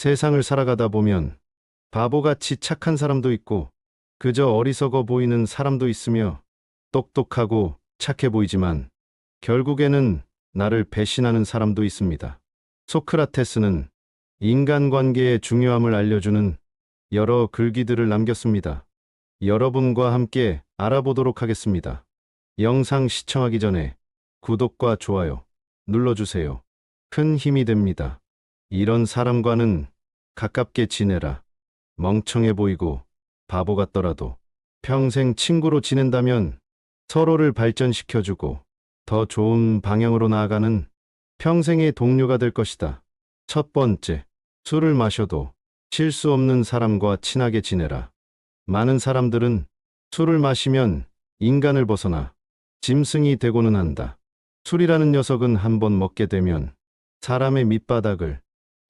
세상을 살아가다 보면 바보같이 착한 사람도 있고 그저 어리석어 보이는 사람도 있으며 똑똑하고 착해 보이지만 결국에는 나를 배신하는 사람도 있습니다. 소크라테스는 인간관계의 중요함을 알려주는 여러 글귀들을 남겼습니다. 여러분과 함께 알아보도록 하겠습니다. 영상 시청하기 전에 구독과 좋아요 눌러주세요. 큰 힘이 됩니다. 이런 사람과는 가깝게 지내라. 멍청해 보이고 바보 같더라도 평생 친구로 지낸다면 서로를 발전시켜주고 더 좋은 방향으로 나아가는 평생의 동료가 될 것이다. 첫 번째, 술을 마셔도 실수 없는 사람과 친하게 지내라. 많은 사람들은 술을 마시면 인간을 벗어나 짐승이 되고는 한다. 술이라는 녀석은 한번 먹게 되면 사람의 밑바닥을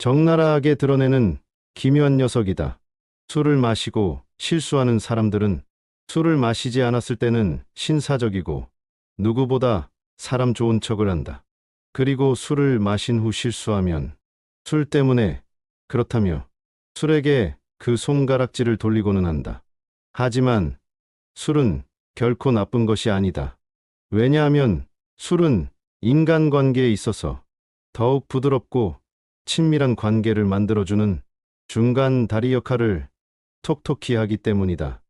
적나라하게 드러내는 기묘한 녀석이다. 술을 마시고 실수하는 사람들은 술을 마시지 않았을 때는 신사적이고 누구보다 사람 좋은 척을 한다. 그리고 술을 마신 후 실수하면 술 때문에 그렇다며 술에게 그 손가락질을 돌리고는 한다. 하지만 술은 결코 나쁜 것이 아니다. 왜냐하면 술은 인간관계에 있어서 더욱 부드럽고 친밀한 관계를 만들어주는 중간 다리 역할을 톡톡히 하기 때문이다.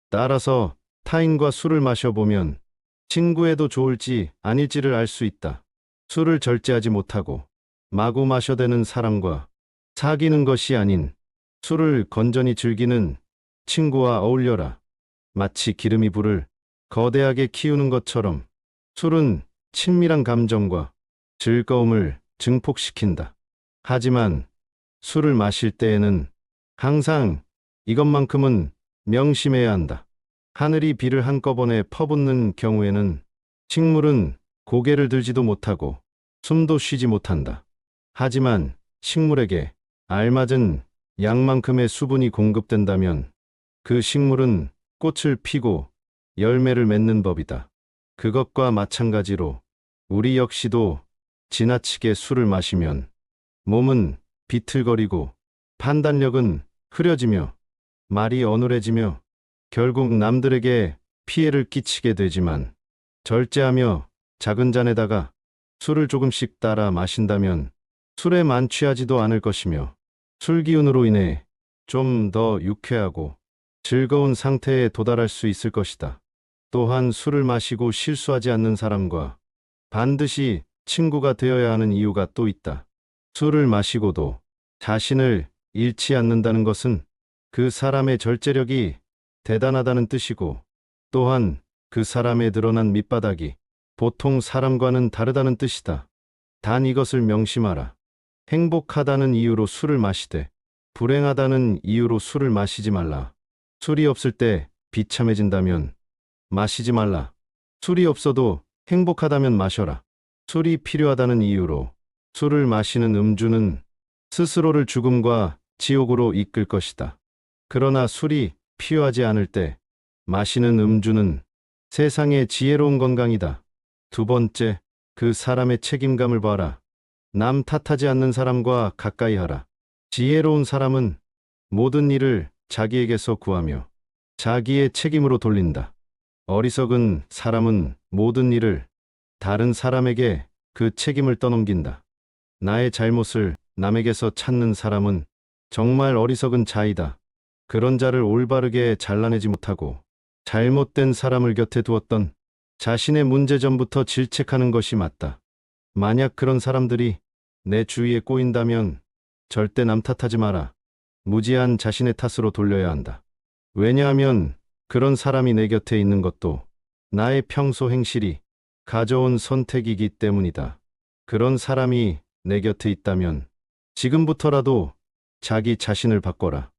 따라서 타인과 술을 마셔보면 친구해도 좋을지 아닐지를 알 수 있다. 술을 절제하지 못하고 마구 마셔대는 사람과 사귀는 것이 아닌 술을 건전히 즐기는 친구와 어울려라. 마치 기름이 불을 거대하게 키우는 것처럼 술은 친밀한 감정과 즐거움을 증폭시킨다. 하지만 술을 마실 때에는 항상 이것만큼은 명심해야 한다. 하늘이 비를 한꺼번에 퍼붓는 경우에는 식물은 고개를 들지도 못하고 숨도 쉬지 못한다. 하지만 식물에게 알맞은 양만큼의 수분이 공급된다면 그 식물은 꽃을 피고 열매를 맺는 법이다. 그것과 마찬가지로 우리 역시도 지나치게 술을 마시면 몸은 비틀거리고 판단력은 흐려지며 말이 어눌해지며 결국 남들에게 피해를 끼치게 되지만 절제하며 작은 잔에다가 술을 조금씩 따라 마신다면 술에 만취하지도 않을 것이며 술 기운으로 인해 좀 더 유쾌하고 즐거운 상태에 도달할 수 있을 것이다. 또한 술을 마시고 실수하지 않는 사람과 반드시 친구가 되어야 하는 이유가 또 있다. 술을 마시고도 자신을 잃지 않는다는 것은 그 사람의 절제력이 대단하다는 뜻이고 또한 그 사람의 드러난 밑바닥이 보통 사람과는 다르다는 뜻이다. 단 이것을 명심하라. 행복하다는 이유로 술을 마시되 불행하다는 이유로 술을 마시지 말라. 술이 없을 때 비참해진다면 마시지 말라. 술이 없어도 행복하다면 마셔라. 술이 필요하다는 이유로 술을 마시는 음주는 스스로를 죽음과 지옥으로 이끌 것이다. 그러나 술이 필요하지 않을 때 마시는 음주는 세상의 지혜로운 건강이다. 두 번째, 그 사람의 책임감을 봐라. 남 탓하지 않는 사람과 가까이 하라. 지혜로운 사람은 모든 일을 자기에게서 구하며 자기의 책임으로 돌린다. 어리석은 사람은 모든 일을 다른 사람에게 그 책임을 떠넘긴다. 나의 잘못을 남에게서 찾는 사람은 정말 어리석은 자이다. 그런 자를 올바르게 잘라내지 못하고 잘못된 사람을 곁에 두었던 자신의 문제점부터 질책하는 것이 맞다. 만약 그런 사람들이 내 주위에 꼬인다면 절대 남 탓하지 마라. 무지한 자신의 탓으로 돌려야 한다. 왜냐하면 그런 사람이 내 곁에 있는 것도 나의 평소 행실이 가져온 선택이기 때문이다. 그런 사람이 내 곁에 있다면 지금부터라도 자기 자신을 바꿔라.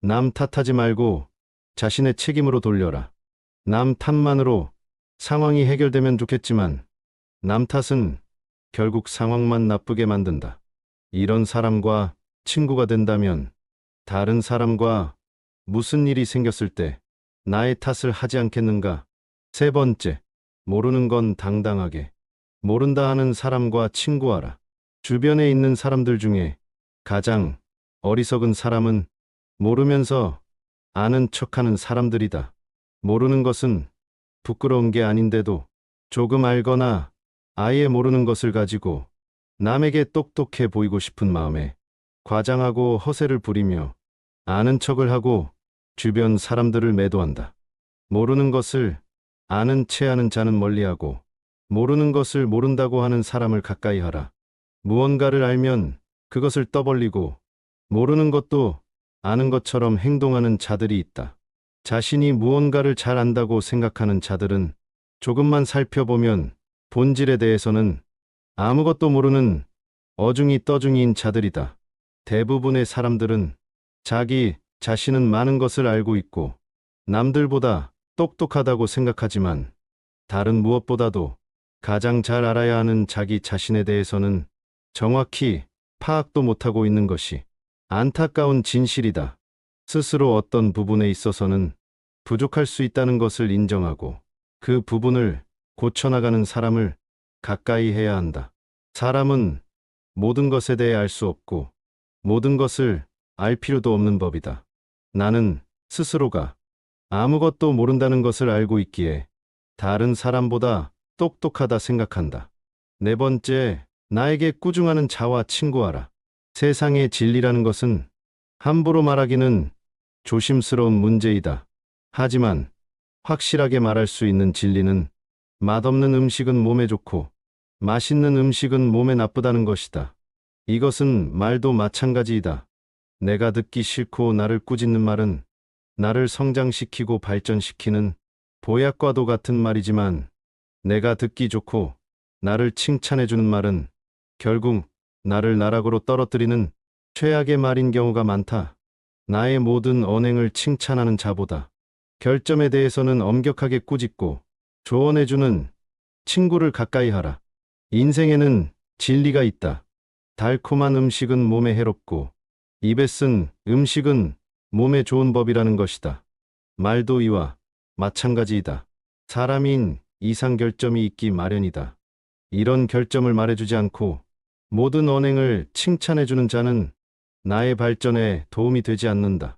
남 탓하지 말고 자신의 책임으로 돌려라. 남 탓만으로 상황이 해결되면 좋겠지만 남 탓은 결국 상황만 나쁘게 만든다. 이런 사람과 친구가 된다면 다른 사람과 무슨 일이 생겼을 때 나의 탓을 하지 않겠는가? 세 번째, 모르는 건 당당하게 모른다 하는 사람과 친구하라. 주변에 있는 사람들 중에 가장 어리석은 사람은 모르면서 아는 척하는 사람들이다. 모르는 것은 부끄러운 게 아닌데도 조금 알거나 아예 모르는 것을 가지고 남에게 똑똑해 보이고 싶은 마음에 과장하고 허세를 부리며 아는 척을 하고 주변 사람들을 매도한다. 모르는 것을 아는 채 하는 자는 멀리하고 모르는 것을 모른다고 하는 사람을 가까이 하라. 무언가를 알면 그것을 떠벌리고 모르는 것도 아는 것처럼 행동하는 자들이 있다. 자신이 무언가를 잘 안다고 생각하는 자들은 조금만 살펴보면 본질에 대해서는 아무것도 모르는 어중이 떠중이인 자들이다. 대부분의 사람들은 자기 자신은 많은 것을 알고 있고 남들보다 똑똑하다고 생각하지만 다른 무엇보다도 가장 잘 알아야 하는 자기 자신에 대해서는 정확히 파악도 못하고 있는 것이 안타까운 진실이다. 스스로 어떤 부분에 있어서는 부족할 수 있다는 것을 인정하고 그 부분을 고쳐나가는 사람을 가까이 해야 한다. 사람은 모든 것에 대해 알 수 없고 모든 것을 알 필요도 없는 법이다. 나는 스스로가 아무것도 모른다는 것을 알고 있기에 다른 사람보다 똑똑하다 생각한다. 네 번째, 나에게 꾸중하는 자와 친구하라. 세상의 진리라는 것은 함부로 말하기는 조심스러운 문제이다. 하지만 확실하게 말할 수 있는 진리는 맛없는 음식은 몸에 좋고 맛있는 음식은 몸에 나쁘다는 것이다. 이것은 말도 마찬가지이다. 내가 듣기 싫고 나를 꾸짖는 말은 나를 성장시키고 발전시키는 보약과도 같은 말이지만 내가 듣기 좋고 나를 칭찬해주는 말은 결국 나를 나락으로 떨어뜨리는 최악의 말인 경우가 많다. 나의 모든 언행을 칭찬하는 자보다 결점에 대해서는 엄격하게 꾸짖고 조언해주는 친구를 가까이 하라. 인생에는 진리가 있다. 달콤한 음식은 몸에 해롭고 입에 쓴 음식은 몸에 좋은 법이라는 것이다. 말도 이와 마찬가지이다. 사람인 이상 결점이 있기 마련이다. 이런 결점을 말해주지 않고 모든 언행을 칭찬해주는 자는 나의 발전에 도움이 되지 않는다.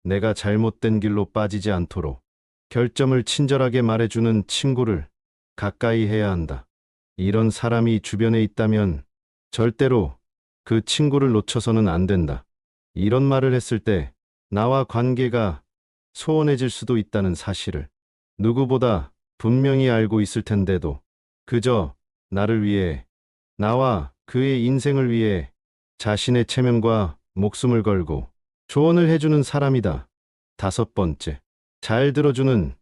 내가 잘못된 길로 빠지지 않도록 결점을 친절하게 말해주는 친구를 가까이 해야 한다. 이런 사람이 주변에 있다면 절대로 그 친구를 놓쳐서는 안 된다. 이런 말을 했을 때 나와 관계가 소원해질 수도 있다는 사실을 누구보다 분명히 알고 있을 텐데도 그저 나를 위해, 나와 그의 인생을 위해 자신의 체면과 목숨을 걸고 조언을 해주는 사람이다. 다섯 번째, 잘 들어주는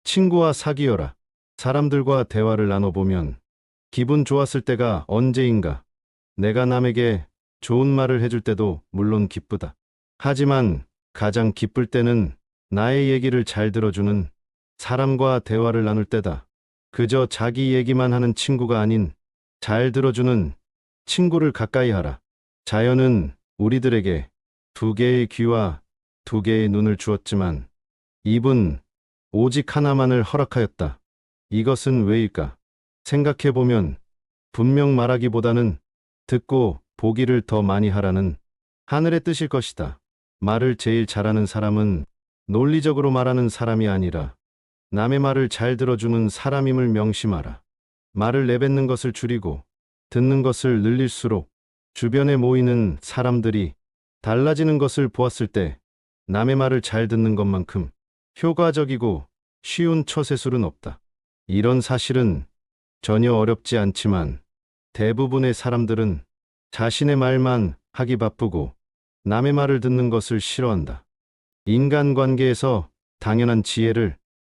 친구와 사귀어라. 사람들과 대화를 나눠보면 기분 좋았을 때가 언제인가? 내가 남에게 좋은 말을 해줄 때도 물론 기쁘다. 하지만 가장 기쁠 때는 나의 얘기를 잘 들어주는 사람과 대화를 나눌 때다. 그저 자기 얘기만 하는 친구가 아닌 잘 들어주는 친구를 가까이 하라. 자연은 우리들에게 두 개의 귀와 두 개의 눈을 주었지만 입은 오직 하나만을 허락하였다. 이것은 왜일까? 생각해보면 분명 말하기보다는 듣고 보기를 더 많이 하라는 하늘의 뜻일 것이다. 말을 제일 잘하는 사람은 논리적으로 말하는 사람이 아니라 남의 말을 잘 들어주는 사람임을 명심하라. 말을 내뱉는 것을 줄이고 듣는 것을 늘릴수록 주변에 모이는 사람들이 달라지는 것을 보았을 때 남의 말을 잘 듣는 것만큼 효과적이고 쉬운 처세술은 없다. 이런 사실은 전혀 어렵지 않지만 대부분의 사람들은 자신의 말만 하기 바쁘고 남의 말을 듣는 것을 싫어한다. 인간관계에서 당연한 지혜를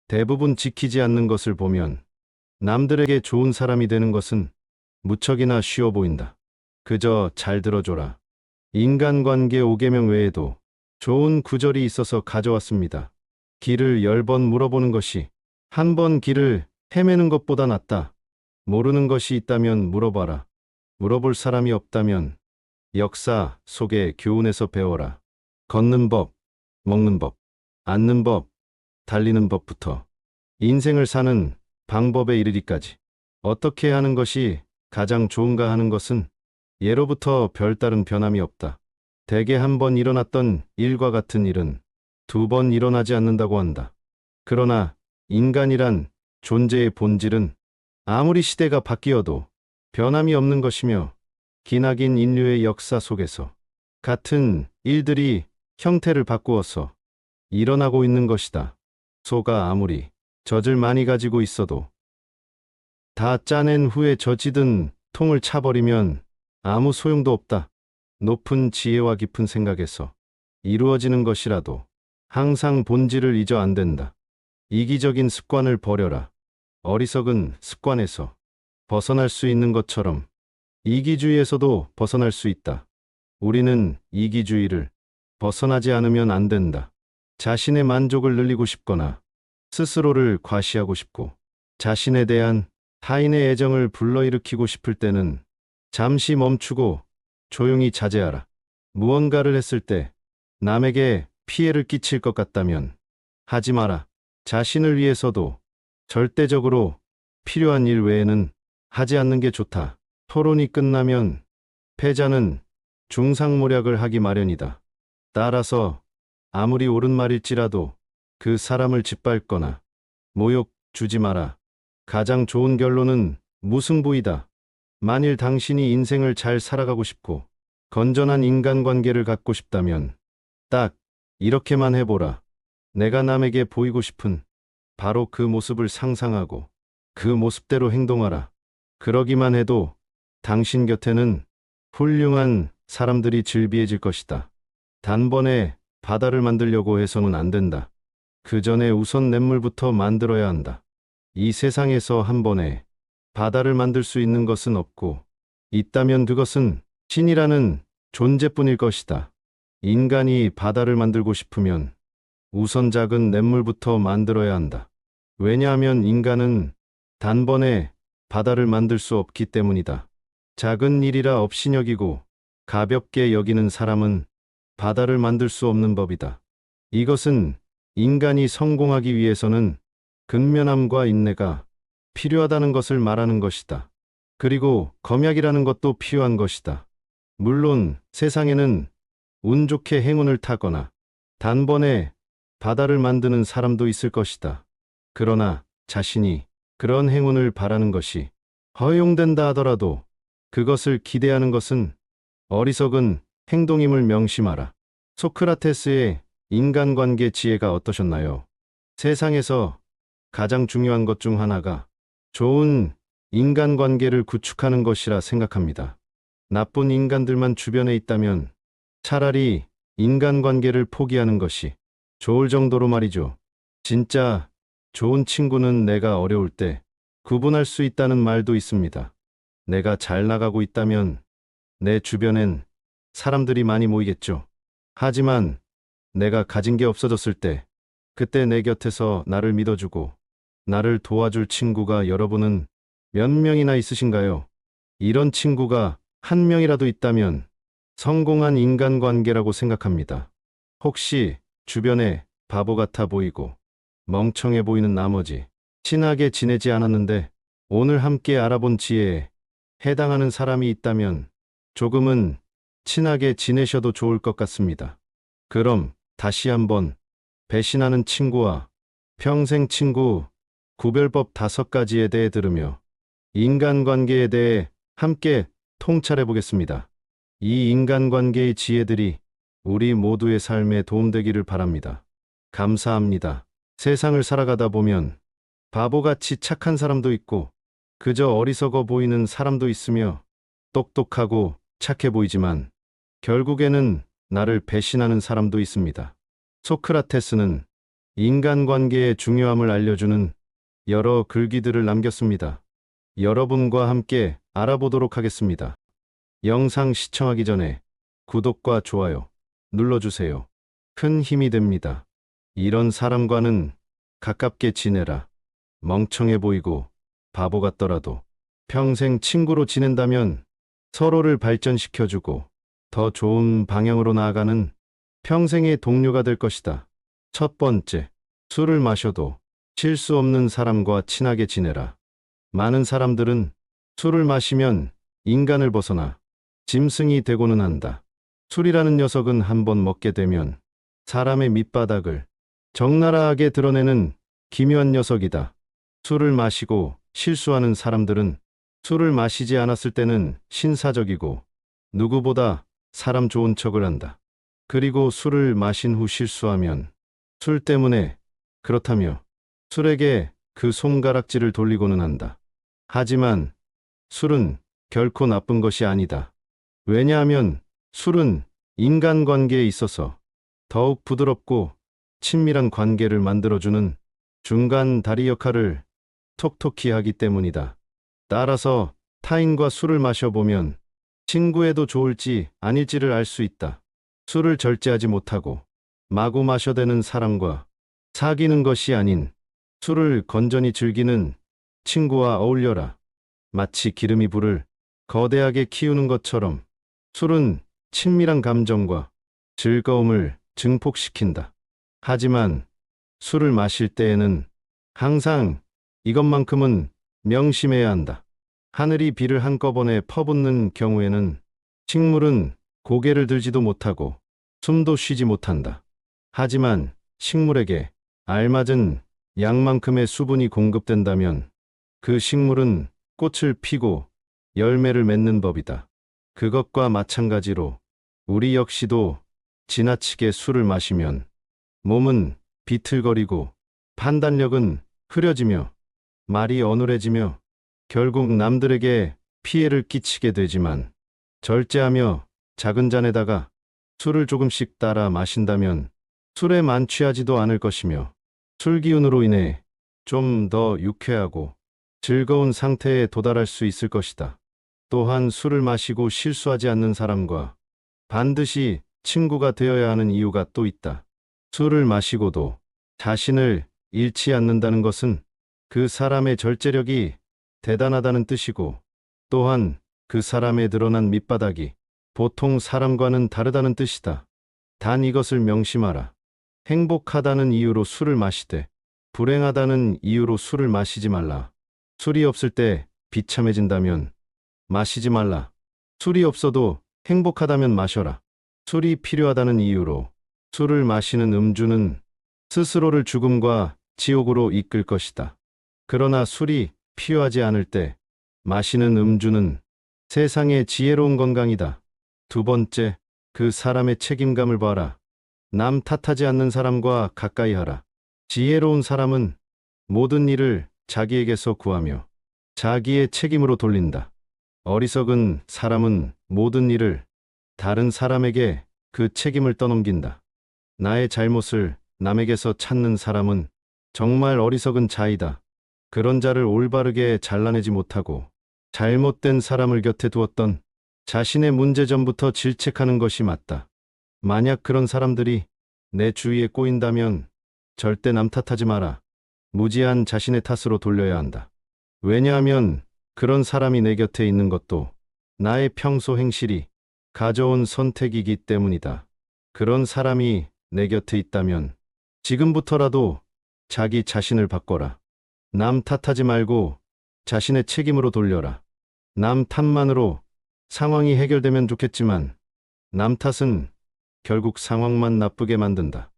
대부분 지키지 않는 것을 보면 남들에게 좋은 사람이 되는 것은 무척이나 쉬워 보인다. 그저 잘 들어줘라. 인간관계 5계명 외에도 좋은 구절이 있어서 가져왔습니다. 길을 10번 물어보는 것이 한 번 길을 헤매는 것보다 낫다. 모르는 것이 있다면 물어봐라. 물어볼 사람이 없다면 역사 속의 교훈에서 배워라. 걷는 법, 먹는 법, 앉는 법, 달리는 법부터 인생을 사는 방법에 이르기까지 어떻게 하는 것이 가장 좋은가 하는 것은 예로부터 별다른 변함이 없다. 대개 한 번 일어났던 일과 같은 일은 두 번 일어나지 않는다고 한다. 그러나 인간이란 존재의 본질은 아무리 시대가 바뀌어도 변함이 없는 것이며, 기나긴 인류의 역사 속에서 같은 일들이 형태를 바꾸어서 일어나고 있는 것이다. 소가 아무리 젖을 많이 가지고 있어도 다 짜낸 후에 젖이든 통을 차버리면 아무 소용도 없다. 높은 지혜와 깊은 생각에서 이루어지는 것이라도 항상 본질을 잊어 안 된다. 이기적인 습관을 버려라. 어리석은 습관에서 벗어날 수 있는 것처럼 이기주의에서도 벗어날 수 있다. 우리는 이기주의를 벗어나지 않으면 안 된다. 자신의 만족을 늘리고 싶거나 스스로를 과시하고 싶고 자신에 대한 타인의 애정을 불러일으키고 싶을 때는 잠시 멈추고 조용히 자제하라. 무언가를 했을 때 남에게 피해를 끼칠 것 같다면 하지 마라. 자신을 위해서도 절대적으로 필요한 일 외에는 하지 않는 게 좋다. 토론이 끝나면 패자는 중상모략을 하기 마련이다. 따라서 아무리 옳은 말일지라도 그 사람을 짓밟거나 모욕 주지 마라. 가장 좋은 결론은 무승부이다. 만일 당신이 인생을 잘 살아가고 싶고 건전한 인간관계를 갖고 싶다면 딱 이렇게만 해보라. 내가 남에게 보이고 싶은 바로 그 모습을 상상하고 그 모습대로 행동하라. 그러기만 해도 당신 곁에는 훌륭한 사람들이 즐비해질 것이다. 단번에 바다를 만들려고 해서는 안 된다. 그 전에 우선 냇물부터 만들어야 한다. 이 세상에서 한 번에 바다를 만들 수 있는 것은 없고, 있다면 그것은 신이라는 존재뿐일 것이다. 인간이 바다를 만들고 싶으면 우선 작은 냇물부터 만들어야 한다. 왜냐하면 인간은 단번에 바다를 만들 수 없기 때문이다. 작은 일이라 업신여기고 가볍게 여기는 사람은 바다를 만들 수 없는 법이다. 이것은 인간이 성공하기 위해서는 근면함과 인내가 필요하다는 것을 말하는 것이다. 그리고 검약이라는 것도 필요한 것이다. 물론 세상에는 운 좋게 행운을 타거나 단번에 바다를 만드는 사람도 있을 것이다. 그러나 자신이 그런 행운을 바라는 것이 허용된다 하더라도 그것을 기대하는 것은 어리석은 행동임을 명심하라. 소크라테스의 인간관계 지혜가 어떠셨나요? 세상에서 가장 중요한 것 중 하나가 좋은 인간관계를 구축하는 것이라 생각합니다. 나쁜 인간들만 주변에 있다면 차라리 인간관계를 포기하는 것이 좋을 정도로 말이죠. 진짜 좋은 친구는 내가 어려울 때 구분할 수 있다는 말도 있습니다. 내가 잘 나가고 있다면 내 주변엔 사람들이 많이 모이겠죠. 하지만 내가 가진 게 없어졌을 때 그때 내 곁에서 나를 믿어주고 나를 도와줄 친구가 여러분은 몇 명이나 있으신가요? 이런 친구가 한 명이라도 있다면 성공한 인간관계라고 생각합니다. 혹시 주변에 바보 같아 보이고 멍청해 보이는 나머지 친하게 지내지 않았는데 오늘 함께 알아본 지혜에 해당하는 사람이 있다면 조금은 친하게 지내셔도 좋을 것 같습니다. 그럼 다시 한번 배신하는 친구와 평생 친구 구별법 5가지에 대해 들으며 인간관계에 대해 함께 통찰해 보겠습니다. 이 인간관계의 지혜들이 우리 모두의 삶에 도움되기를 바랍니다. 감사합니다. 세상을 살아가다 보면 바보같이 착한 사람도 있고 그저 어리석어 보이는 사람도 있으며 똑똑하고 착해 보이지만 결국에는 나를 배신하는 사람도 있습니다. 소크라테스는 인간관계의 중요함을 알려주는 여러 글귀들을 남겼습니다. 여러분과 함께 알아보도록 하겠습니다. 영상 시청하기 전에 구독과 좋아요 눌러주세요. 큰 힘이 됩니다. 이런 사람과는 가깝게 지내라. 멍청해 보이고 바보 같더라도 평생 친구로 지낸다면 서로를 발전시켜주고 더 좋은 방향으로 나아가는 평생의 동료가 될 것이다. 첫 번째, 술을 마셔도 실수 없는 사람과 친하게 지내라. 많은 사람들은 술을 마시면 인간을 벗어나 짐승이 되고는 한다. 술이라는 녀석은 한번 먹게 되면 사람의 밑바닥을 적나라하게 드러내는 기묘한 녀석이다. 술을 마시고 실수하는 사람들은 술을 마시지 않았을 때는 신사적이고 누구보다 사람 좋은 척을 한다. 그리고 술을 마신 후 실수하면 술 때문에 그렇다며 술에게 그 손가락질을 돌리고는 한다. 하지만 술은 결코 나쁜 것이 아니다. 왜냐하면 술은 인간관계에 있어서 더욱 부드럽고 친밀한 관계를 만들어주는 중간 다리 역할을 톡톡히 하기 때문이다. 따라서 타인과 술을 마셔보면 친구에도 좋을지 아닐지를 알 수 있다. 술을 절제하지 못하고 마구 마셔대는 사람과 사귀는 것이 아닌 술을 건전히 즐기는 친구와 어울려라. 마치 기름이 불을 거대하게 키우는 것처럼 술은 친밀한 감정과 즐거움을 증폭시킨다. 하지만 술을 마실 때에는 항상 이것만큼은 명심해야 한다. 하늘이 비를 한꺼번에 퍼붓는 경우에는 식물은 고개를 들지도 못하고 숨도 쉬지 못한다. 하지만 식물에게 알맞은 양만큼의 수분이 공급된다면 그 식물은 꽃을 피고 열매를 맺는 법이다. 그것과 마찬가지로 우리 역시도 지나치게 술을 마시면 몸은 비틀거리고 판단력은 흐려지며 말이 어눌해지며 결국 남들에게 피해를 끼치게 되지만 절제하며 작은 잔에다가 술을 조금씩 따라 마신다면 술에 만취하지도 않을 것이며 술 기운으로 인해 좀 더 유쾌하고 즐거운 상태에 도달할 수 있을 것이다. 또한 술을 마시고 실수하지 않는 사람과 반드시 친구가 되어야 하는 이유가 또 있다. 술을 마시고도 자신을 잃지 않는다는 것은 그 사람의 절제력이 대단하다는 뜻이고 또한 그 사람의 드러난 밑바닥이 보통 사람과는 다르다는 뜻이다. 단 이것을 명심하라. 행복하다는 이유로 술을 마시되 불행하다는 이유로 술을 마시지 말라. 술이 없을 때 비참해진다면 마시지 말라. 술이 없어도 행복하다면 마셔라. 술이 필요하다는 이유로 술을 마시는 음주는 스스로를 죽음과 지옥으로 이끌 것이다. 그러나 술이 필요하지 않을 때 마시는 음주는 세상의 지혜로운 건강이다. 두 번째, 그 사람의 책임감을 봐라. 남 탓하지 않는 사람과 가까이 하라. 지혜로운 사람은 모든 일을 자기에게서 구하며 자기의 책임으로 돌린다. 어리석은 사람은 모든 일을 다른 사람에게 그 책임을 떠넘긴다. 나의 잘못을 남에게서 찾는 사람은 정말 어리석은 자이다. 그런 자를 올바르게 잘라내지 못하고 잘못된 사람을 곁에 두었던 자신의 문제점부터 질책하는 것이 맞다. 만약 그런 사람들이 내 주위에 꼬인다면 절대 남 탓하지 마라. 무지한 자신의 탓으로 돌려야 한다. 왜냐하면 그런 사람이 내 곁에 있는 것도 나의 평소 행실이 가져온 선택이기 때문이다. 그런 사람이 내 곁에 있다면 지금부터라도 자기 자신을 바꿔라. 남 탓하지 말고 자신의 책임으로 돌려라. 남 탓만으로 상황이 해결되면 좋겠지만 남 탓은 결국 상황만 나쁘게 만든다.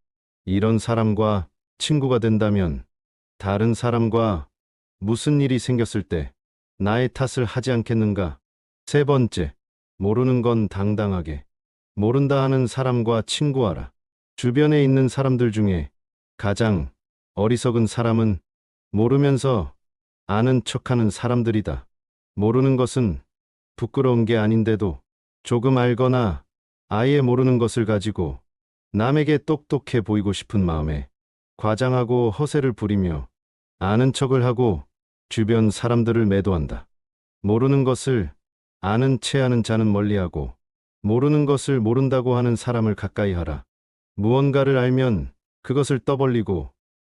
이런 사람과 친구가 된다면 다른 사람과 무슨 일이 생겼을 때 나의 탓을 하지 않겠는가? 세 번째, 모르는 건 당당하게 모른다 하는 사람과 친구하라. 주변에 있는 사람들 중에 가장 어리석은 사람은 모르면서 아는 척하는 사람들이다. 모르는 것은 부끄러운 게 아닌데도 조금 알거나 아예 모르는 것을 가지고 남에게 똑똑해 보이고 싶은 마음에 과장하고 허세를 부리며 아는 척을 하고 주변 사람들을 매도한다. 모르는 것을 아는 채 하는 자는 멀리하고 모르는 것을 모른다고 하는 사람을 가까이 하라. 무언가를 알면 그것을 떠벌리고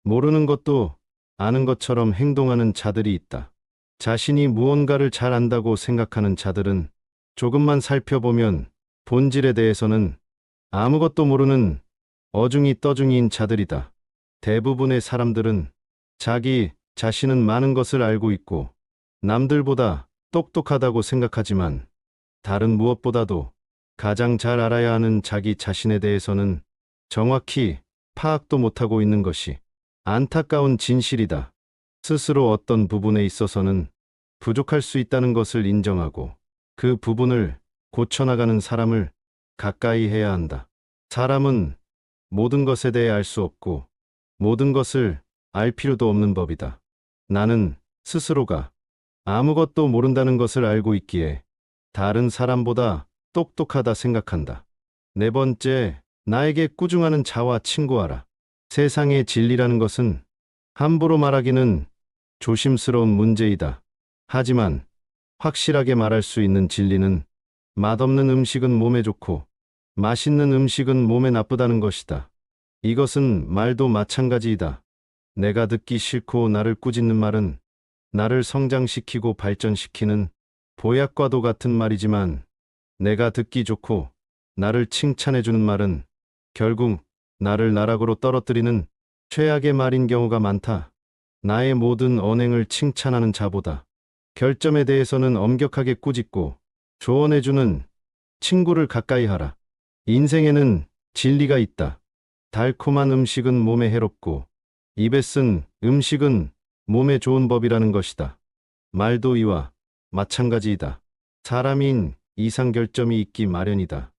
모르는 것도 아는 것처럼 행동하는 자들이 있다. 자신이 무언가를 잘 안다고 생각하는 자들은 조금만 살펴보면 본질에 대해서는 아무것도 모르는 어중이 떠중이인 자들이다. 대부분의 사람들은 자기 자신은 많은 것을 알고 있고 남들보다 똑똑하다고 생각하지만 다른 무엇보다도 가장 잘 알아야 하는 자기 자신에 대해서는 정확히 파악도 못하고 있는 것이 안타까운 진실이다. 스스로 어떤 부분에 있어서는 부족할 수 있다는 것을 인정하고 그 부분을 고쳐나가는 사람을 가까이 해야 한다. 사람은 모든 것에 대해 알 수 없고 모든 것을 알 필요도 없는 법이다. 나는 스스로가 아무것도 모른다는 것을 알고 있기에 다른 사람보다 똑똑하다 생각한다. 네 번째, 나에게 꾸중하는 자와 친구하라. 세상의 진리라는 것은 함부로 말하기는 조심스러운 문제이다. 하지만 확실하게 말할 수 있는 진리는 맛없는 음식은 몸에 좋고 맛있는 음식은 몸에 나쁘다는 것이다. 이것은 말도 마찬가지이다. 내가 듣기 싫고 나를 꾸짖는 말은 나를 성장시키고 발전시키는 보약과도 같은 말이지만 내가 듣기 좋고 나를 칭찬해주는 말은 결국 나를 나락으로 떨어뜨리는 최악의 말인 경우가 많다. 나의 모든 언행을 칭찬하는 자보다 결점에 대해서는 엄격하게 꾸짖고 조언해주는 친구를 가까이 하라. 인생에는 진리가 있다. 달콤한 음식은 몸에 해롭고 입에 쓴 음식은 몸에 좋은 법이라는 것이다. 말도 이와 마찬가지이다. 사람인 이상 결점이 있기 마련이다.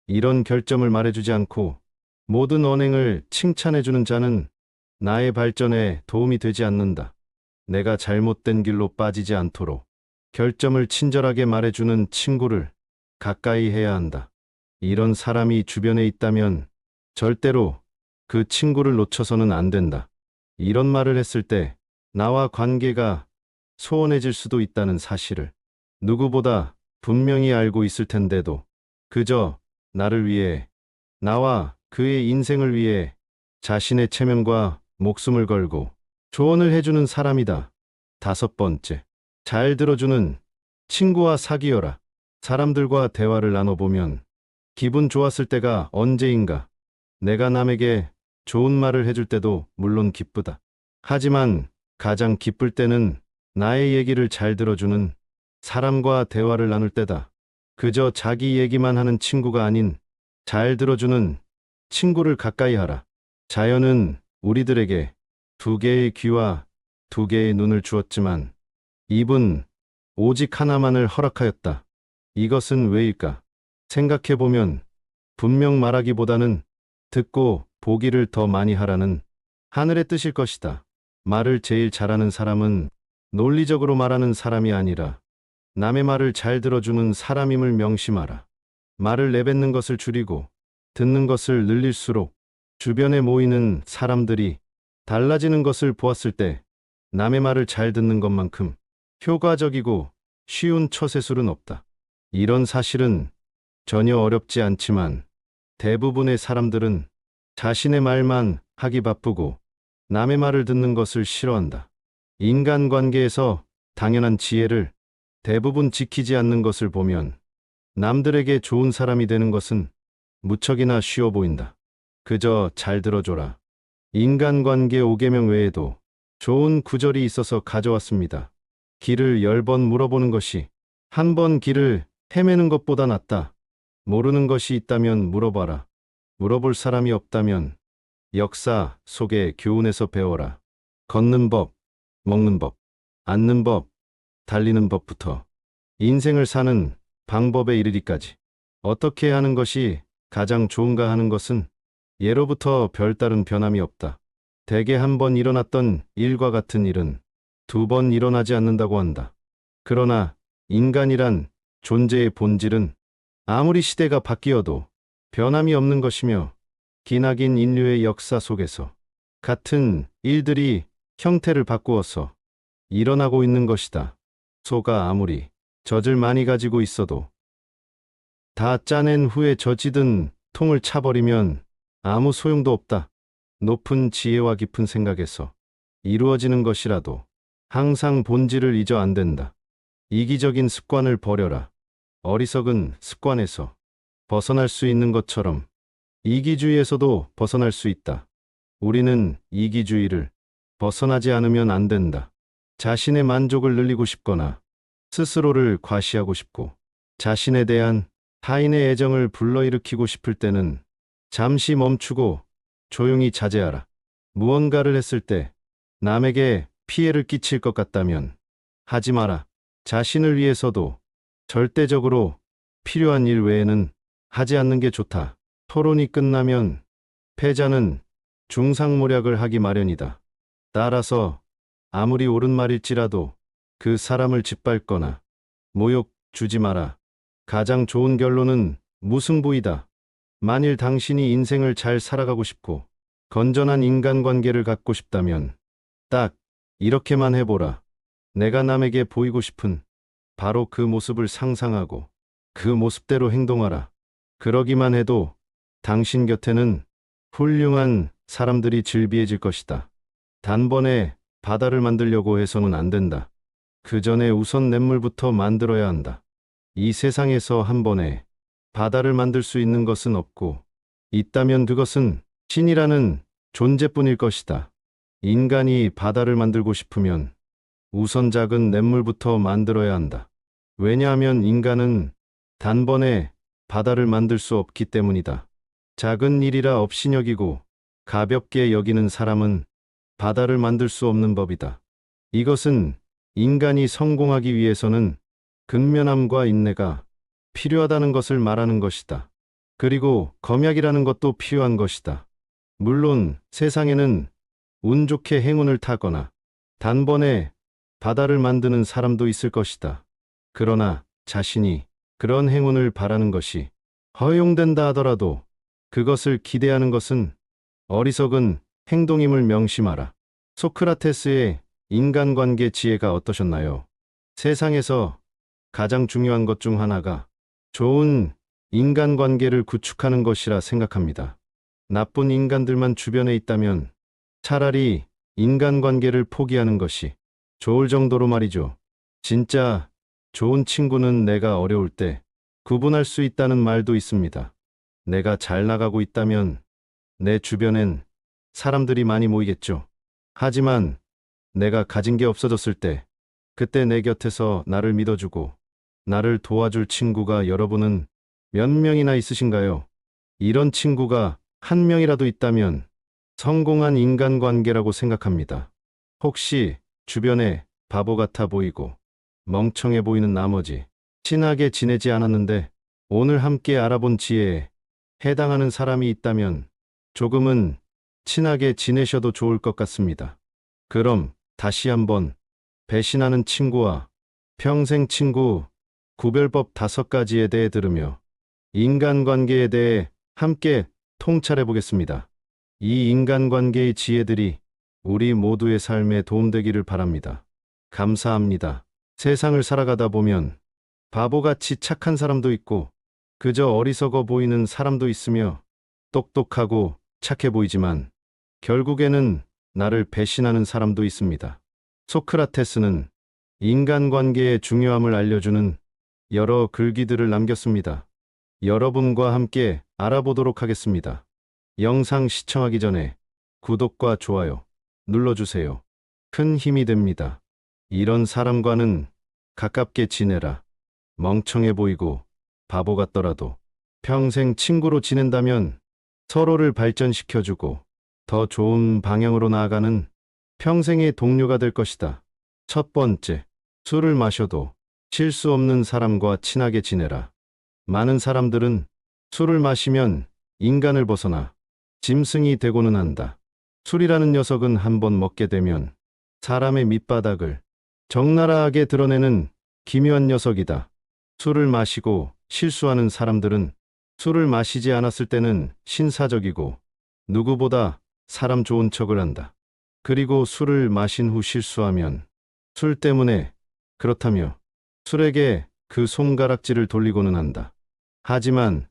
이런 결점을 말해주지 않고 모든 언행을 칭찬해주는 자는 나의 발전에 도움이 되지 않는다. 내가 잘못된 길로 빠지지 않도록 결점을 친절하게 말해주는 친구를 가까이 해야 한다. 이런 사람이 주변에 있다면 절대로 그 친구를 놓쳐서는 안 된다. 이런 말을 했을 때 나와 관계가 소원해질 수도 있다는 사실을 누구보다 분명히 알고 있을 텐데도 그저 나를 위해, 나와 그의 인생을 위해 자신의 체면과 목숨을 걸고 조언을 해주는 사람이다. 다섯 번째, 잘 들어주는 친구와 사귀어라. 사람들과 대화를 나눠보면 기분 좋았을 때가 언제인가? 내가 남에게 좋은 말을 해줄 때도 물론 기쁘다. 하지만 가장 기쁠 때는 나의 얘기를 잘 들어주는 사람과 대화를 나눌 때다. 그저 자기 얘기만 하는 친구가 아닌 잘 들어주는 친구를 가까이 하라. 자연은 우리들에게 두 개의 귀와 두 개의 눈을 주었지만 입은 오직 하나만을 허락하였다. 이것은 왜일까? 생각해보면 분명 말하기보다는 듣고 보기를 더 많이 하라는 하늘의 뜻일 것이다. 말을 제일 잘하는 사람은 논리적으로 말하는 사람이 아니라 남의 말을 잘 들어주는 사람임을 명심하라. 말을 내뱉는 것을 줄이고 듣는 것을 늘릴수록 주변에 모이는 사람들이 달라지는 것을 보았을 때 남의 말을 잘 듣는 것만큼 효과적이고 쉬운 처세술은 없다. 이런 사실은 전혀 어렵지 않지만 대부분의 사람들은 자신의 말만 하기 바쁘고 남의 말을 듣는 것을 싫어한다. 인간관계에서 당연한 지혜를 대부분 지키지 않는 것을 보면 남들에게 좋은 사람이 되는 것은 무척이나 쉬워 보인다. 그저 잘 들어줘라. 인간관계 5계명 외에도 좋은 구절이 있어서 가져왔습니다. 길을 10번 물어보는 것이 한 번 길을 헤매는 것보다 낫다. 모르는 것이 있다면 물어봐라. 물어볼 사람이 없다면 역사 속의 교훈에서 배워라. 걷는 법, 먹는 법, 앉는 법, 달리는 법부터 인생을 사는 방법에 이르기까지 어떻게 하는 것이 가장 좋은가 하는 것은 예로부터 별다른 변함이 없다. 대개 한 번 일어났던 일과 같은 일은 두 번 일어나지 않는다고 한다. 그러나 인간이란 존재의 본질은 아무리 시대가 바뀌어도 변함이 없는 것이며 기나긴 인류의 역사 속에서 같은 일들이 형태를 바꾸어서 일어나고 있는 것이다. 소가 아무리 젖을 많이 가지고 있어도 다 짜낸 후에 젖이든 통을 차버리면 아무 소용도 없다. 높은 지혜와 깊은 생각에서 이루어지는 것이라도 항상 본질을 잊어 안 된다. 이기적인 습관을 버려라. 어리석은 습관에서 벗어날 수 있는 것처럼 이기주의에서도 벗어날 수 있다. 우리는 이기주의를 벗어나지 않으면 안 된다. 자신의 만족을 늘리고 싶거나 스스로를 과시하고 싶고 자신에 대한 타인의 애정을 불러일으키고 싶을 때는 잠시 멈추고 조용히 자제하라. 무언가를 했을 때 남에게 피해를 끼칠 것 같다면 하지 마라. 자신을 위해서도 절대적으로 필요한 일 외에는 하지 않는 게 좋다. 토론이 끝나면 패자는 중상모략을 하기 마련이다. 따라서 아무리 옳은 말일지라도 그 사람을 짓밟거나 모욕 주지 마라. 가장 좋은 결론은 무승부이다. 만일 당신이 인생을 잘 살아가고 싶고 건전한 인간관계를 갖고 싶다면 딱 이렇게만 해보라. 내가 남에게 보이고 싶은 바로 그 모습을 상상하고 그 모습대로 행동하라. 그러기만 해도 당신 곁에는 훌륭한 사람들이 즐비해질 것이다. 단번에 바다를 만들려고 해서는 안 된다. 그 전에 우선 냇물부터 만들어야 한다. 이 세상에서 한 번에 바다를 만들 수 있는 것은 없고, 있다면 그것은 신이라는 존재뿐일 것이다. 인간이 바다를 만들고 싶으면 우선 작은 냇물부터 만들어야 한다. 왜냐하면 인간은 단번에 바다를 만들 수 없기 때문이다. 작은 일이라 없이 여기고 가볍게 여기는 사람은 바다를 만들 수 없는 법이다. 이것은 인간이 성공하기 위해서는 근면함과 인내가 필요하다는 것을 말하는 것이다. 그리고 검약이라는 것도 필요한 것이다. 물론 세상에는 운 좋게 행운을 타거나 단번에 바다를 만드는 사람도 있을 것이다. 그러나 자신이 그런 행운을 바라는 것이 허용된다 하더라도 그것을 기대하는 것은 어리석은 행동임을 명심하라. 소크라테스의 인간관계 지혜가 어떠셨나요? 세상에서 가장 중요한 것 중 하나가 좋은 인간관계를 구축하는 것이라 생각합니다. 나쁜 인간들만 주변에 있다면 차라리 인간관계를 포기하는 것이 좋을 정도로 말이죠. 진짜 좋은 친구는 내가 어려울 때 구분할 수 있다는 말도 있습니다. 내가 잘 나가고 있다면 내 주변엔 사람들이 많이 모이겠죠. 하지만 내가 가진 게 없어졌을 때 그때 내 곁에서 나를 믿어주고 나를 도와줄 친구가 여러분은 몇 명이나 있으신가요? 이런 친구가 한 명이라도 있다면 성공한 인간관계라고 생각합니다. 혹시 주변에 바보 같아 보이고 멍청해 보이는 나머지 친하게 지내지 않았는데 오늘 함께 알아본 지혜에 해당하는 사람이 있다면 조금은 친하게 지내셔도 좋을 것 같습니다. 그럼 다시 한번 배신하는 친구와 평생 친구 구별법 5가지에 대해 들으며 인간관계에 대해 함께 통찰해 보겠습니다. 이 인간관계의 지혜들이 우리 모두의 삶에 도움되기를 바랍니다. 감사합니다. 세상을 살아가다 보면 바보같이 착한 사람도 있고 그저 어리석어 보이는 사람도 있으며 똑똑하고 착해 보이지만 결국에는 나를 배신하는 사람도 있습니다. 소크라테스는 인간관계의 중요함을 알려주는 여러 글귀들을 남겼습니다. 여러분과 함께 알아보도록 하겠습니다. 영상 시청하기 전에 구독과 좋아요 눌러주세요. 큰 힘이 됩니다. 이런 사람과는 가깝게 지내라. 멍청해 보이고 바보 같더라도 평생 친구로 지낸다면 서로를 발전시켜주고 더 좋은 방향으로 나아가는 평생의 동료가 될 것이다. 첫 번째, 술을 마셔도 실수 없는 사람과 친하게 지내라. 많은 사람들은 술을 마시면 인간을 벗어나 짐승이 되고는 한다. 술이라는 녀석은 한번 먹게 되면 사람의 밑바닥을 적나라하게 드러내는 기묘한 녀석이다. 술을 마시고 실수하는 사람들은 술을 마시지 않았을 때는 신사적이고 누구보다 사람 좋은 척을 한다. 그리고 술을 마신 후 실수하면 술 때문에 그렇다며 술에게 그 손가락질을 돌리고는 한다. 하지만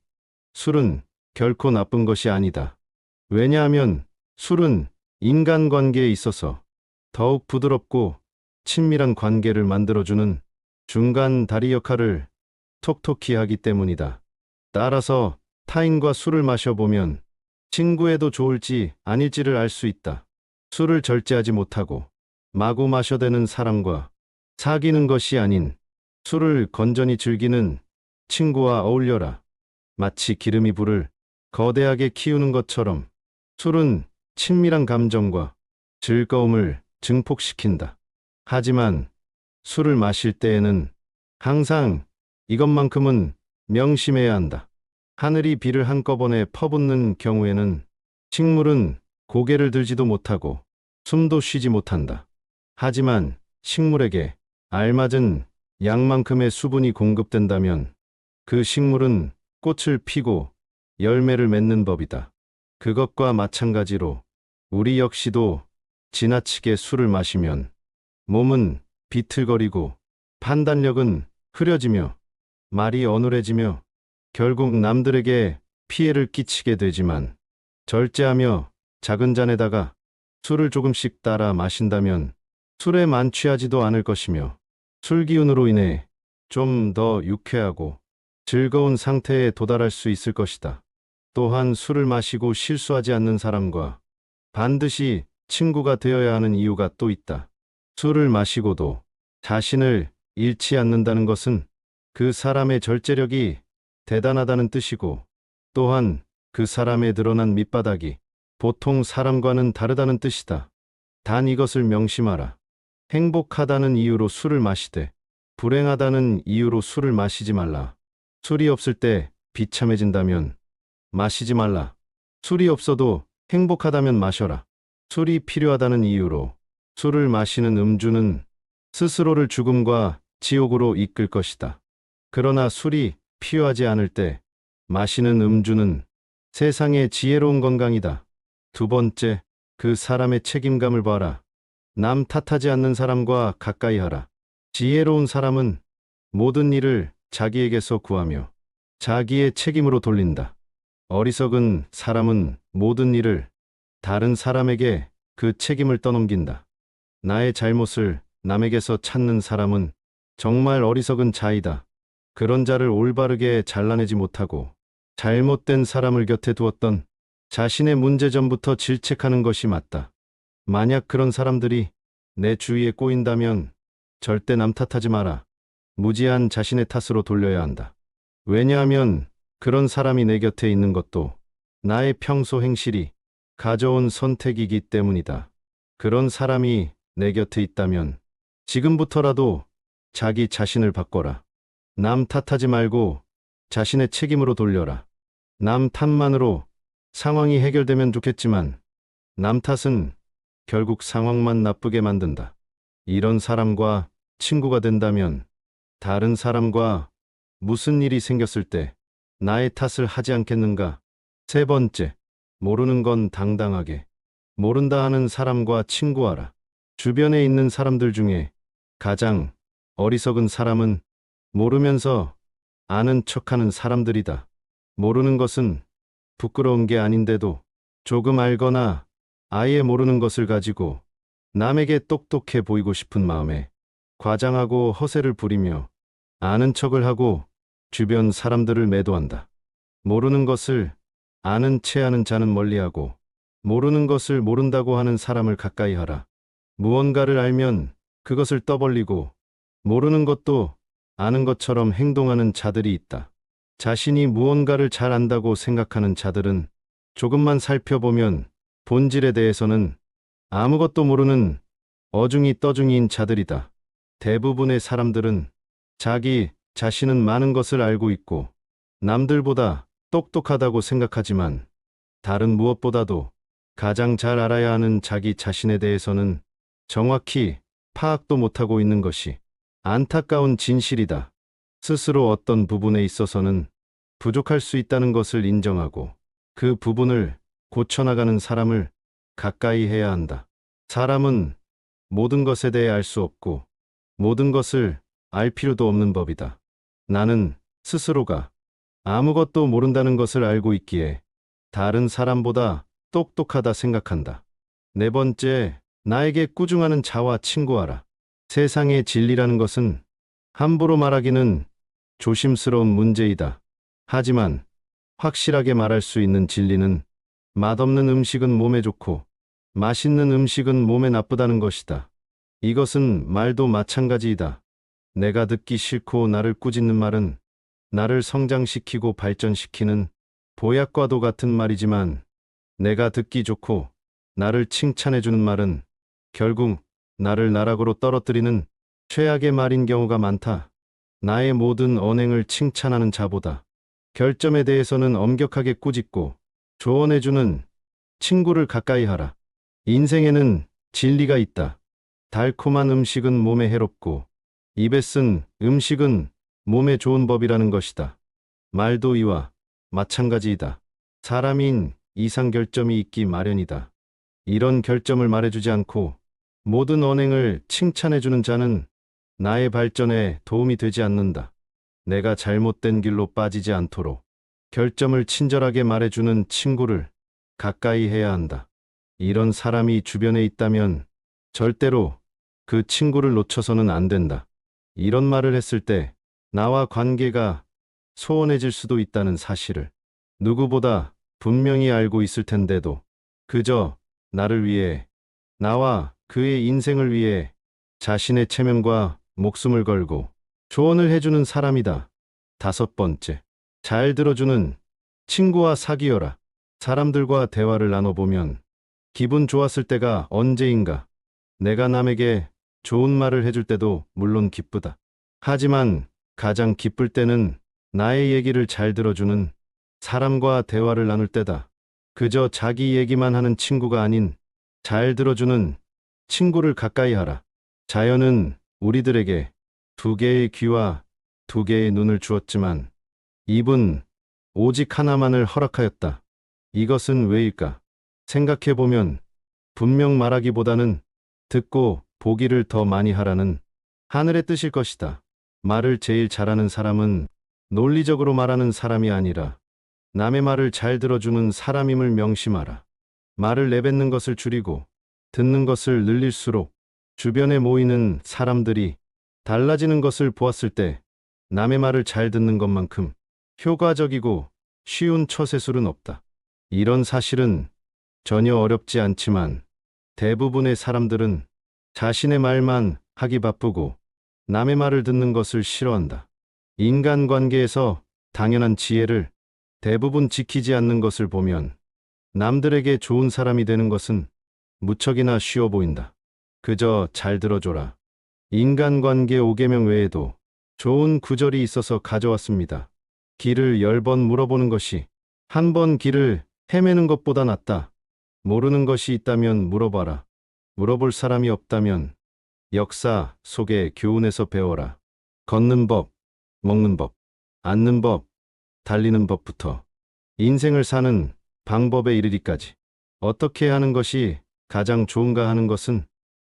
술은 결코 나쁜 것이 아니다. 왜냐하면 술은 인간관계에 있어서 더욱 부드럽고 친밀한 관계를 만들어주는 중간 다리 역할을 톡톡히 하기 때문이다. 따라서 타인과 술을 마셔보면 친구에도 좋을지 아닐지를 알 수 있다. 술을 절제하지 못하고 마구 마셔대는 사람과 사귀는 것이 아닌 술을 건전히 즐기는 친구와 어울려라. 마치 기름이 불을 거대하게 키우는 것처럼 술은 친밀한 감정과 즐거움을 증폭시킨다. 하지만 술을 마실 때에는 항상 이것만큼은 명심해야 한다. 하늘이 비를 한꺼번에 퍼붓는 경우에는 식물은 고개를 들지도 못하고 숨도 쉬지 못한다. 하지만 식물에게 알맞은 양만큼의 수분이 공급된다면 그 식물은 꽃을 피고 열매를 맺는 법이다. 그것과 마찬가지로 우리 역시도 지나치게 술을 마시면 몸은 비틀거리고 판단력은 흐려지며 말이 어눌해지며 결국 남들에게 피해를 끼치게 되지만 절제하며 작은 잔에다가 술을 조금씩 따라 마신다면 술에 만취하지도 않을 것이며 술 기운으로 인해 좀 더 유쾌하고 즐거운 상태에 도달할 수 있을 것이다. 또한 술을 마시고 실수하지 않는 사람과 반드시 친구가 되어야 하는 이유가 또 있다. 술을 마시고도 자신을 잃지 않는다는 것은 그 사람의 절제력이 대단하다는 뜻이고 또한 그 사람의 드러난 밑바닥이 보통 사람과는 다르다는 뜻이다. 단 이것을 명심하라. 행복하다는 이유로 술을 마시되 불행하다는 이유로 술을 마시지 말라. 술이 없을 때 비참해진다면 마시지 말라. 술이 없어도 행복하다면 마셔라. 술이 필요하다는 이유로 술을 마시는 음주는 스스로를 죽음과 지옥으로 이끌 것이다. 그러나 술이 필요하지 않을 때 마시는 음주는 세상의 지혜로운 건강이다. 두 번째, 그 사람의 책임감을 봐라. 남 탓하지 않는 사람과 가까이 하라. 지혜로운 사람은 모든 일을 자기에게서 구하며 자기의 책임으로 돌린다. 어리석은 사람은 모든 일을 다른 사람에게 그 책임을 떠넘긴다. 나의 잘못을 남에게서 찾는 사람은 정말 어리석은 자이다. 그런 자를 올바르게 잘라내지 못하고 잘못된 사람을 곁에 두었던 자신의 문제점부터 질책하는 것이 맞다. 만약 그런 사람들이 내 주위에 꼬인다면 절대 남 탓하지 마라. 무지한 자신의 탓으로 돌려야 한다. 왜냐하면 그런 사람이 내 곁에 있는 것도 나의 평소 행실이 가져온 선택이기 때문이다. 그런 사람이 내 곁에 있다면 지금부터라도 자기 자신을 바꿔라. 남 탓하지 말고 자신의 책임으로 돌려라. 남 탓만으로 상황이 해결되면 좋겠지만 남 탓은 결국 상황만 나쁘게 만든다. 이런 사람과 친구가 된다면 다른 사람과 무슨 일이 생겼을 때 나의 탓을 하지 않겠는가? 세 번째, 모르는 건 당당하게 모른다 하는 사람과 친구하라. 주변에 있는 사람들 중에 가장 어리석은 사람은 모르면서 아는 척하는 사람들이다. 모르는 것은 부끄러운 게 아닌데도 조금 알거나 아예 모르는 것을 가지고 남에게 똑똑해 보이고 싶은 마음에 과장하고 허세를 부리며 아는 척을 하고 주변 사람들을 매도한다. 모르는 것을 아는 채 하는 자는 멀리하고 모르는 것을 모른다고 하는 사람을 가까이 하라. 무언가를 알면 그것을 떠벌리고 모르는 것도 아는 것처럼 행동하는 자들이 있다. 자신이 무언가를 잘 안다고 생각하는 자들은 조금만 살펴보면 본질에 대해서는 아무것도 모르는 어중이 떠중이인 자들이다. 대부분의 사람들은 자기 자신은 많은 것을 알고 있고 남들보다 똑똑하다고 생각하지만 다른 무엇보다도 가장 잘 알아야 하는 자기 자신에 대해서는 정확히 파악도 못하고 있는 것이 안타까운 진실이다. 스스로 어떤 부분에 있어서는 부족할 수 있다는 것을 인정하고 그 부분을 고쳐나가는 사람을 가까이 해야 한다. 사람은 모든 것에 대해 알 수 없고 모든 것을 알 필요도 없는 법이다. 나는 스스로가 아무것도 모른다는 것을 알고 있기에 다른 사람보다 똑똑하다 생각한다. 네 번째, 나에게 꾸중하는 자와 친구하라. 세상의 진리라는 것은 함부로 말하기는 조심스러운 문제이다. 하지만 확실하게 말할 수 있는 진리는 맛없는 음식은 몸에 좋고 맛있는 음식은 몸에 나쁘다는 것이다. 이것은 말도 마찬가지이다. 내가 듣기 싫고 나를 꾸짖는 말은 나를 성장시키고 발전시키는 보약과도 같은 말이지만 내가 듣기 좋고 나를 칭찬해주는 말은 결국 나를 나락으로 떨어뜨리는 최악의 말인 경우가 많다. 나의 모든 언행을 칭찬하는 자보다 결점에 대해서는 엄격하게 꾸짖고 조언해주는 친구를 가까이 하라. 인생에는 진리가 있다. 달콤한 음식은 몸에 해롭고 입에 쓴 음식은 몸에 좋은 법이라는 것이다. 말도 이와 마찬가지이다. 사람인 이상 결점이 있기 마련이다. 이런 결점을 말해주지 않고 모든 언행을 칭찬해주는 자는 나의 발전에 도움이 되지 않는다. 내가 잘못된 길로 빠지지 않도록 결점을 친절하게 말해주는 친구를 가까이 해야 한다. 이런 사람이 주변에 있다면 절대로 그 친구를 놓쳐서는 안 된다. 이런 말을 했을 때 나와 관계가 소원해질 수도 있다는 사실을 누구보다 분명히 알고 있을 텐데도 그저 나를 위해, 나와 그의 인생을 위해 자신의 체면과 목숨을 걸고 조언을 해주는 사람이다. 5번째, 잘 들어주는 친구와 사귀어라. 사람들과 대화를 나눠보면 기분 좋았을 때가 언제인가? 내가 남에게 좋은 말을 해줄 때도 물론 기쁘다. 하지만 가장 기쁠 때는 나의 얘기를 잘 들어주는 사람과 대화를 나눌 때다. 그저 자기 얘기만 하는 친구가 아닌 잘 들어주는 친구를 가까이 하라. 자연은 우리들에게 2개의 귀와 2개의 눈을 주었지만 입은 오직 하나만을 허락하였다. 이것은 왜일까? 생각해보면 분명 말하기보다는 듣고 보기를 더 많이 하라는 하늘의 뜻일 것이다. 말을 제일 잘하는 사람은 논리적으로 말하는 사람이 아니라 남의 말을 잘 들어주는 사람임을 명심하라. 말을 내뱉는 것을 줄이고 듣는 것을 늘릴수록 주변에 모이는 사람들이 달라지는 것을 보았을 때 남의 말을 잘 듣는 것만큼 효과적이고 쉬운 처세술은 없다. 이런 사실은 전혀 어렵지 않지만 대부분의 사람들은 자신의 말만 하기 바쁘고 남의 말을 듣는 것을 싫어한다. 인간관계에서 당연한 지혜를 대부분 지키지 않는 것을 보면 남들에게 좋은 사람이 되는 것은 무척이나 쉬워 보인다. 그저 잘 들어줘라. 인간관계 5계명 외에도 좋은 구절이 있어서 가져왔습니다. 길을 10번 물어보는 것이 한 번 길을 헤매는 것보다 낫다. 모르는 것이 있다면 물어봐라. 물어볼 사람이 없다면 역사 속의 교훈에서 배워라. 걷는 법, 먹는 법, 앉는 법, 달리는 법부터 인생을 사는 방법에 이르기까지 어떻게 하는 것이 가장 좋은가 하는 것은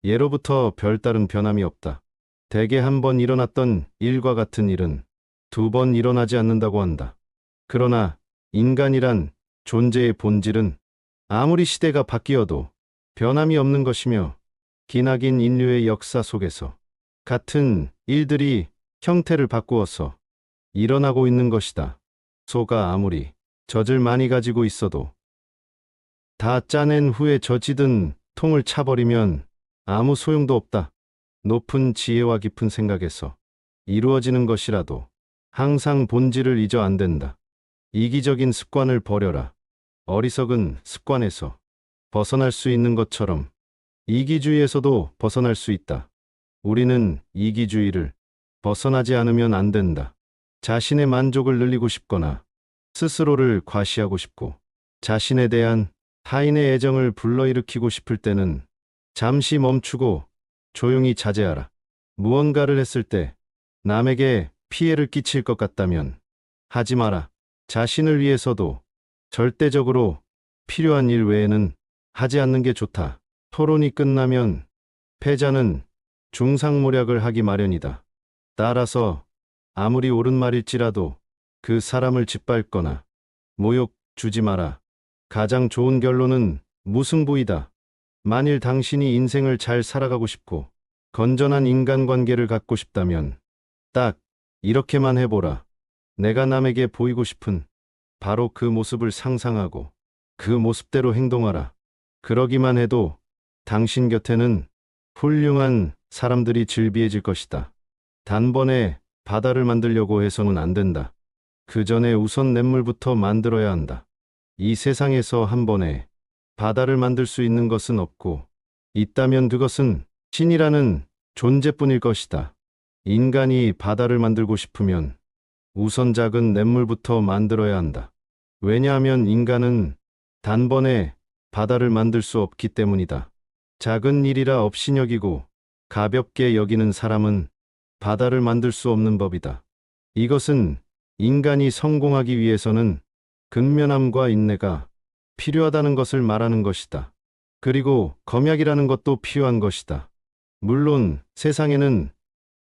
예로부터 별다른 변함이 없다. 대개 한 번 일어났던 일과 같은 일은 2번 일어나지 않는다고 한다. 그러나 인간이란 존재의 본질은 아무리 시대가 바뀌어도 변함이 없는 것이며 기나긴 인류의 역사 속에서 같은 일들이 형태를 바꾸어서 일어나고 있는 것이다. 소가 아무리 젖을 많이 가지고 있어도 다 짜낸 후에 젖이든 통을 차버리면 아무 소용도 없다. 높은 지혜와 깊은 생각에서 이루어지는 것이라도 항상 본질을 잊어 안 된다. 이기적인 습관을 버려라. 어리석은 습관에서 벗어날 수 있는 것처럼 이기주의에서도 벗어날 수 있다. 우리는 이기주의를 벗어나지 않으면 안 된다. 자신의 만족을 늘리고 싶거나 스스로를 과시하고 싶고 자신에 대한 타인의 애정을 불러일으키고 싶을 때는 잠시 멈추고 조용히 자제하라. 무언가를 했을 때 남에게 피해를 끼칠 것 같다면 하지 마라. 자신을 위해서도 절대적으로 필요한 일 외에는 하지 않는 게 좋다. 토론이 끝나면 패자는 중상모략을 하기 마련이다. 따라서 아무리 옳은 말일지라도 그 사람을 짓밟거나 모욕 주지 마라. 가장 좋은 결론은 무승부이다. 만일 당신이 인생을 잘 살아가고 싶고 건전한 인간관계를 갖고 싶다면 딱 이렇게만 해보라. 내가 남에게 보이고 싶은 바로 그 모습을 상상하고 그 모습대로 행동하라. 그러기만 해도 당신 곁에는 훌륭한 사람들이 즐비해질 것이다. 단번에 바다를 만들려고 해서는 안 된다. 그 전에 우선 냇물부터 만들어야 한다. 이 세상에서 한 번에 바다를 만들 수 있는 것은 없고, 있다면 그것은 신이라는 존재뿐일 것이다. 인간이 바다를 만들고 싶으면 우선 작은 냇물부터 만들어야 한다. 왜냐하면 인간은 단번에 바다를 만들 수 없기 때문이다. 작은 일이라 없이 여기고 가볍게 여기는 사람은 바다를 만들 수 없는 법이다. 이것은 인간이 성공하기 위해서는 근면함과 인내가 필요하다는 것을 말하는 것이다. 그리고 검약이라는 것도 필요한 것이다. 물론 세상에는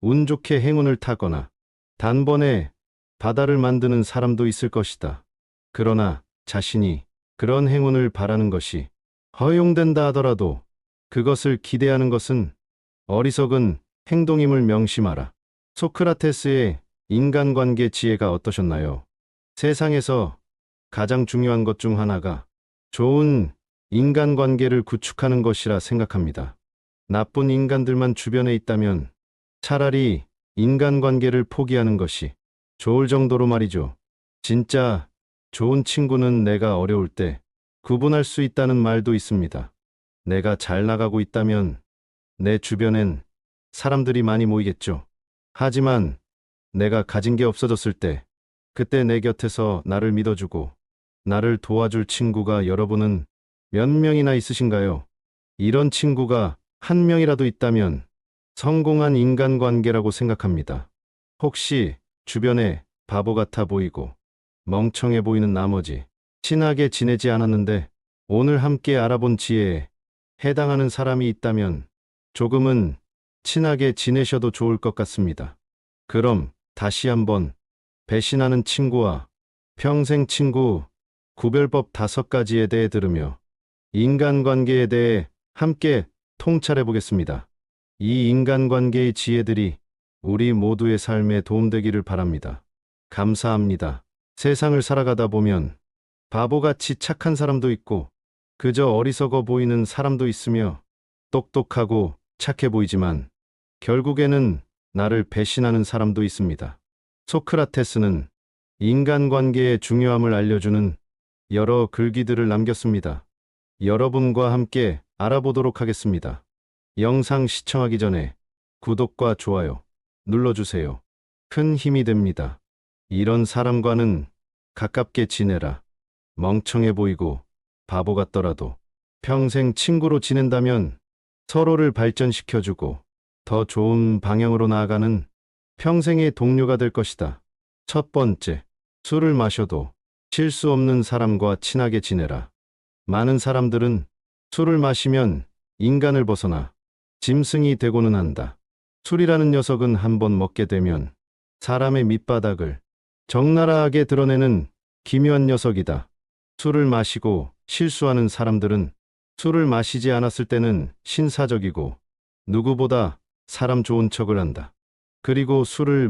운 좋게 행운을 타거나 단번에 바다를 만드는 사람도 있을 것이다. 그러나 자신이 그런 행운을 바라는 것이 허용된다 하더라도 그것을 기대하는 것은 어리석은 행동임을 명심하라. 소크라테스의 인간관계 지혜가 어떠셨나요? 세상에서 가장 중요한 것 중 하나가 좋은 인간관계를 구축하는 것이라 생각합니다. 나쁜 인간들만 주변에 있다면 차라리 인간관계를 포기하는 것이 좋을 정도로 말이죠. 진짜 좋은 친구는 내가 어려울 때 구분할 수 있다는 말도 있습니다. 내가 잘 나가고 있다면 내 주변엔 사람들이 많이 모이겠죠. 하지만 내가 가진 게 없어졌을 때 그때 내 곁에서 나를 믿어주고 나를 도와줄 친구가 여러분은 몇 명이나 있으신가요? 이런 친구가 한 명이라도 있다면 성공한 인간관계라고 생각합니다. 혹시 주변에 바보 같아 보이고 멍청해 보이는 나머지 친하게 지내지 않았는데 오늘 함께 알아본 지혜에 해당하는 사람이 있다면 조금은 친하게 지내셔도 좋을 것 같습니다. 그럼 다시 한번 배신하는 친구와 평생 친구 구별법 5가지에 대해 들으며 인간관계에 대해 함께 통찰해 보겠습니다. 이 인간관계의 지혜들이 우리 모두의 삶에 도움되기를 바랍니다. 감사합니다. 세상을 살아가다 보면 바보같이 착한 사람도 있고 그저 어리석어 보이는 사람도 있으며 똑똑하고 착해 보이지만 결국에는 나를 배신하는 사람도 있습니다. 소크라테스는 인간관계의 중요함을 알려주는 여러 글귀들을 남겼습니다. 여러분과 함께 알아보도록 하겠습니다. 영상 시청하기 전에 구독과 좋아요 눌러주세요. 큰 힘이 됩니다. 이런 사람과는 가깝게 지내라. 멍청해 보이고 바보 같더라도 평생 친구로 지낸다면 서로를 발전시켜주고 더 좋은 방향으로 나아가는 평생의 동료가 될 것이다. 첫 번째, 술을 마셔도 실수 없는 사람과 친하게 지내라. 많은 사람들은 술을 마시면 인간을 벗어나 짐승이 되고는 한다. 술이라는 녀석은 한번 먹게 되면 사람의 밑바닥을 적나라하게 드러내는 기묘한 녀석이다. 술을 마시고 실수하는 사람들은 술을 마시지 않았을 때는 신사적이고 누구보다 사람 좋은 척을 한다. 그리고 술을